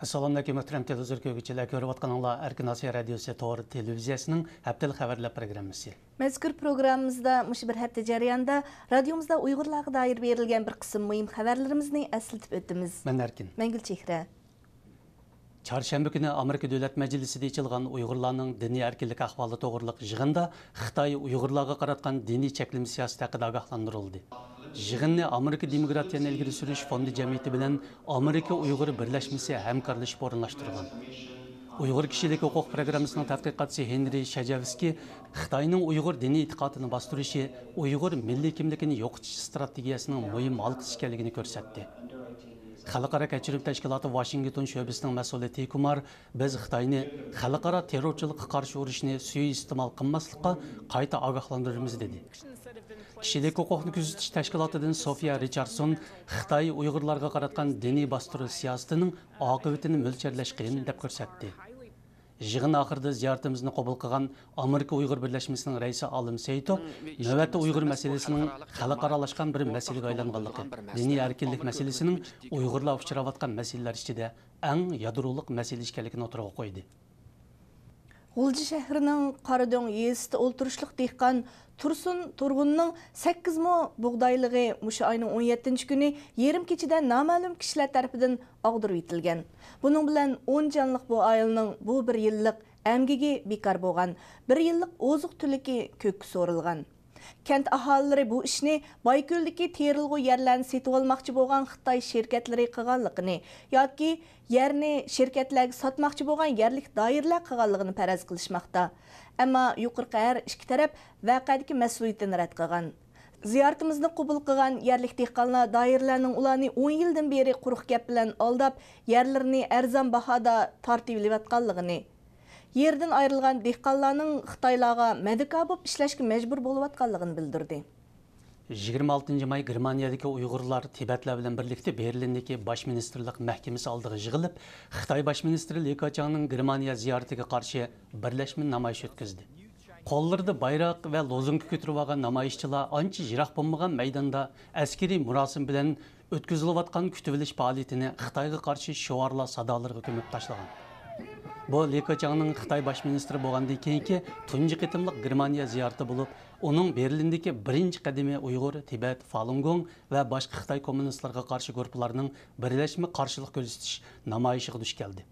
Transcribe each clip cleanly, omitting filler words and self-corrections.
Assalamu alaykum muhtaram televizor көріп atqanlar Erkin Asiya Radiosi to'g'ri televiziyasining haftalik xabarlar programmasi. Mazkur programmamizda mush bir hafta jarayonida radiomizda Uyg'urlarga doir berilgan bir qism muhim xabarlarimizni eslatib o'tamiz. Men Erkin. Men Gulchehra. Çarşamba günü Amerika Devlet Meclisi'de açılgan Uygurlarning diniy erkinlik ahvoli to'g'riliq yig'inda Xitoy Uygurlarga qaratgan diniy cheklim siyosati haqida ogohlantirildi. Yig'inni Amerika Demokratiyani ilgari surish fondi jamiyati bilan Amerika Uyg'ur birlashmasi hamkorlashib o'rinlashtirgan. Uyg'ur kishilik huquq programmasining tadqiqotchisi Henry Shajavski Xitoyning Uyg'ur diniy e'tiqodini bostirishi Uyg'ur milliy kimligini yo'qotish strategiyasining muhim halqasi ekanligini ko'rsatdi. Xalqaro kechirim tashkiloti Washington sho'basining mas'uli Kumar biz Xitoyni xalqaro terrorchilikqa qarshi urushni suiiste'mol qilmaslikqa qayta ogohlantiramiz dedi. Kishilik huquqni kuzatish tashkilotidan Sofiya Richardson Xitoy Uyg'urlarga qaratgan diniy bostirish siyosatining oqibatini mo'ljallash qiyin deb ko'rsatdi. Yig'in oxirida ziyoratimizni qabul qilgan Amerika Uyg'ur birlashmasining raisi Alim Seyitov navbatda Uyg'ur masalasining xalqaralashgan bir masalaga aylanganligi, diniy erkinlik masalasining Uyg'urlar uchrayotgan masalalar ichida eng yadroliq masala ekanligini o'tirg'a qo'ydi. G'ulji shahrining Qaradong yezisida o'ltirishliq dehqon Tursun Turg'unning 8 mo bug'doyligi mushu oyning 17 kuni yarim kechida noma'lum kishilar tomonidan og'dirib etilgan. Buning bilan 10 jonliq bu oilaning bu 1 yillik amgigi bekor bo'lgan, 1 yillik oziq-tuliqi ko'kka so'rilgan. Kent aholilari bu ishni Bayko'ldagi terilg'u yerlarni setib olmoqchi bo'lgan Xitoy shirkatlari qilganligini yoki yerni shirkatlarga sotmoqchi bo'lgan yerlik doirlar qilganligini faraz qilishmoqda. Ammo yuqorqi har ikki taraf voqeadagi mas'uliyatini rad qilgan. Ziyoratimizni qabul qilgan yerlik dehqonlar doirlarning ularni 10 yildan beri quruq gap bilan aldab, yerlarini arzon bahoda tortib olayotganligini, yerdan ayrilgan dehqonlarning Xitoylarga madaka bo'lib ishlashga majbur bo'layotganligini bildirdi. 26 may Germaniyadagi Uyg'urlar Tibetlar bilan birlikda Berlindagi bosh ministerlik mahkamasi oldiga yig'ilib, Xitoy bosh ministri Li Keqiangning Germaniya ziyoratiga qarshi birlashma namoyish o'tkazdi. Qo'llarida bayroq va lozung ko'tarib olgan namoyishchilar ancha yiroq bo'lmagan maydonda askariy murosim bilan o'tkazilayotgan kutib olish faoliyatini Xitoyga qarshi shiorlar sadolarga ko'mib tashlagan. Bu Li Keqiangning Xitoy bosh ministri bo'lgandan keyingi tunji qitimliq Germaniya ziyorati bo'lib, uning Berlindagi birinchi qadami Uyg'ur, Tibet, Falun Gong va boshqa Xitoy kommunistlarga qarshi guruhlarning birlashma qarshilik ko'rsatish namoyishiga duch keldi.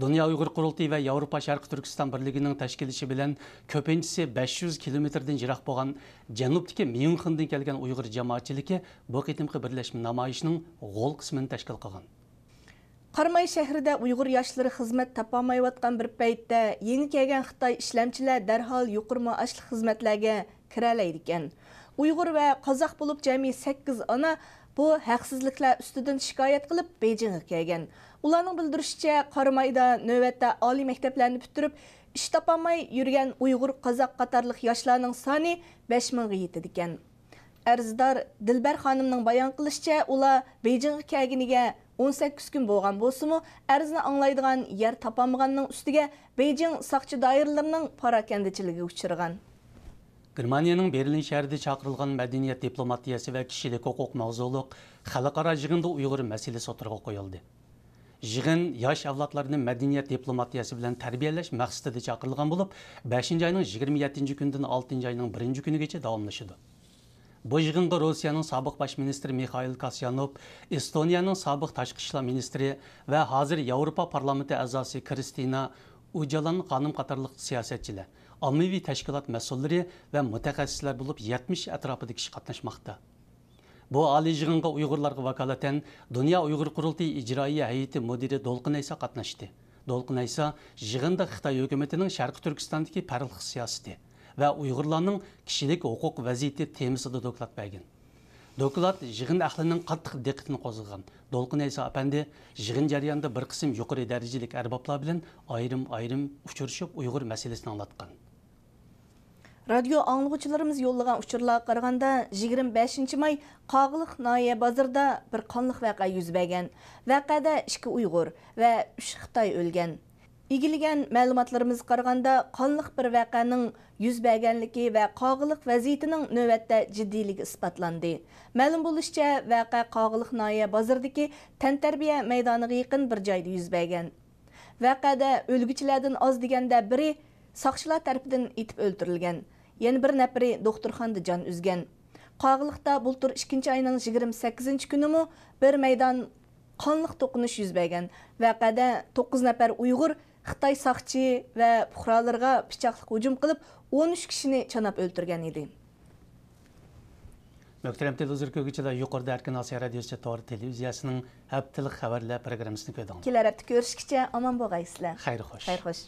Dünya Uyg'ur qurultiyi va Yevropa Sharqi Turkiston birligining tashkilishi bilan ko'pinchisi 500 kilometrdan yiroq bo'lgan janubdagi Myunxendan kelgan Uyg'ur jamoatchiligi bu qitimqi birlashma namoyishining g'ol qismini tashkil qilgan. Qarmay shahrida Uyg'ur yoshlari xizmat topolmayotgan bir paytda yangi kelgan Xitoy ishlamchilar darhol yuqori maoshli xizmatlarga kira oladi ekan. Uyg'ur va qozoq bo'lib jami 8 ona bu haqsizliklar ustidan shikoyat qilib Beijingga kelgan. Ularning bildirishicha, Qarmayda navbatda oliy maktablarni bitirib, ish topolmay yurgan Uyg'ur, qozoq qatorliq yoshlarning soni 5000 ga yetadi ekan. Arzdor Dilbar xonimning bayon qilishicha, ular Beijingga kelganiga 18 kun bo'lgan bo'lsa-mu, arzni anglaydigan yer topolmaganning ustiga Beijing saqchi doiralarining parakandichiligiga uchragan. Germaniyaning Berlin shahrida chaqirilgan madaniyat diplomatiyasi va kishilik huquq mavzuliq xalqaro yig'inda Uyg'ur masalasi o'tirg'a qo'yildi. Yig'in yosh avlodlarni madaniyat diplomatiyasi bilan tarbiyalash maqsadida chaqirilgan bo'lib, 5-oyning 27-kundan 6-oyning 1-kunigacha davomlashadi. Bu yig'inga Rossiyaning sobiq bosh ministri Mikhail Kasyanov, Estoniyaning sobiq tashqi ishlar ministri va hozir Yevropa parlamenti a'zosi Kristina Ujalan xonim qatorliq siyosatchilar, ommaviy tashkilot mas'ullari va mutaxassislar bo'lib 70 atrofida kishi qatnashmoqda. Bu oliy yig'inga Uyg'urlarga vakolatan Dunyo Uyg'ur qurultiyi ijroiya hay'ati mudiri Dolqin Aysa qatnashdi. Dolqin Aysa yig'inda Xitoy hukumatining Sharqi Turkistondagi paralx siyosati va Uyg'urlarning kishilik huquq vaziyati temasida doklad bergan. Doklad yig'in ahlining qattiq diqqatini qo'zg'agan. Dolqin Aysa apandi yig'in jarayonida bir qism yuqori darajalik arboblar bilan ayrim uchrashib Uyg'ur masalasini anglatgan. Radio anglag'uchilarimiz yo'llagan uchurlarga qaraganda 25 may Qog'liq Noya bozorida bir qonliq voqea yuz bergan. Voqeada 2 Uyg'ur va 3 Xitoy o'lgan. İgilgan ma'lumotlarimizga qaraganda qonliq bir vaqaning yuz berganligi va qog'iliq vaziyatining navbatda jiddiyligi isbotlandi. Ma'lum bo'lishicha, vaqa qog'iliq noya bozoridagi tantarbiya maydoniga yaqin bir joyda yuz bergan. Vaqada o'lguchilardan oz deganda biri soqchilar tarafidan etib o'ldirilgan. Yana bir nafari doktorxonada jon uzgan. Qog'iliqda bultur 2 oyning 28-kunimi bir maydon qonliq to'qinish yuz bergan. Vaqada 9 nafar Uyg'ur Xitoy saqchi va fuqarolarga pichoqlik hujum qilib 13 kishini chanab o'ldirgan edi. Möhtərəm televizor kögüçülər yuqorida Erkin Asiya Radiosu Tor televiziyasının həftəlik xəbərlər proqramısını gördünüz. Kelar hafta görüşkicha omon bo'lgaysizlar. Xeyr xoş. Xeyr xoş.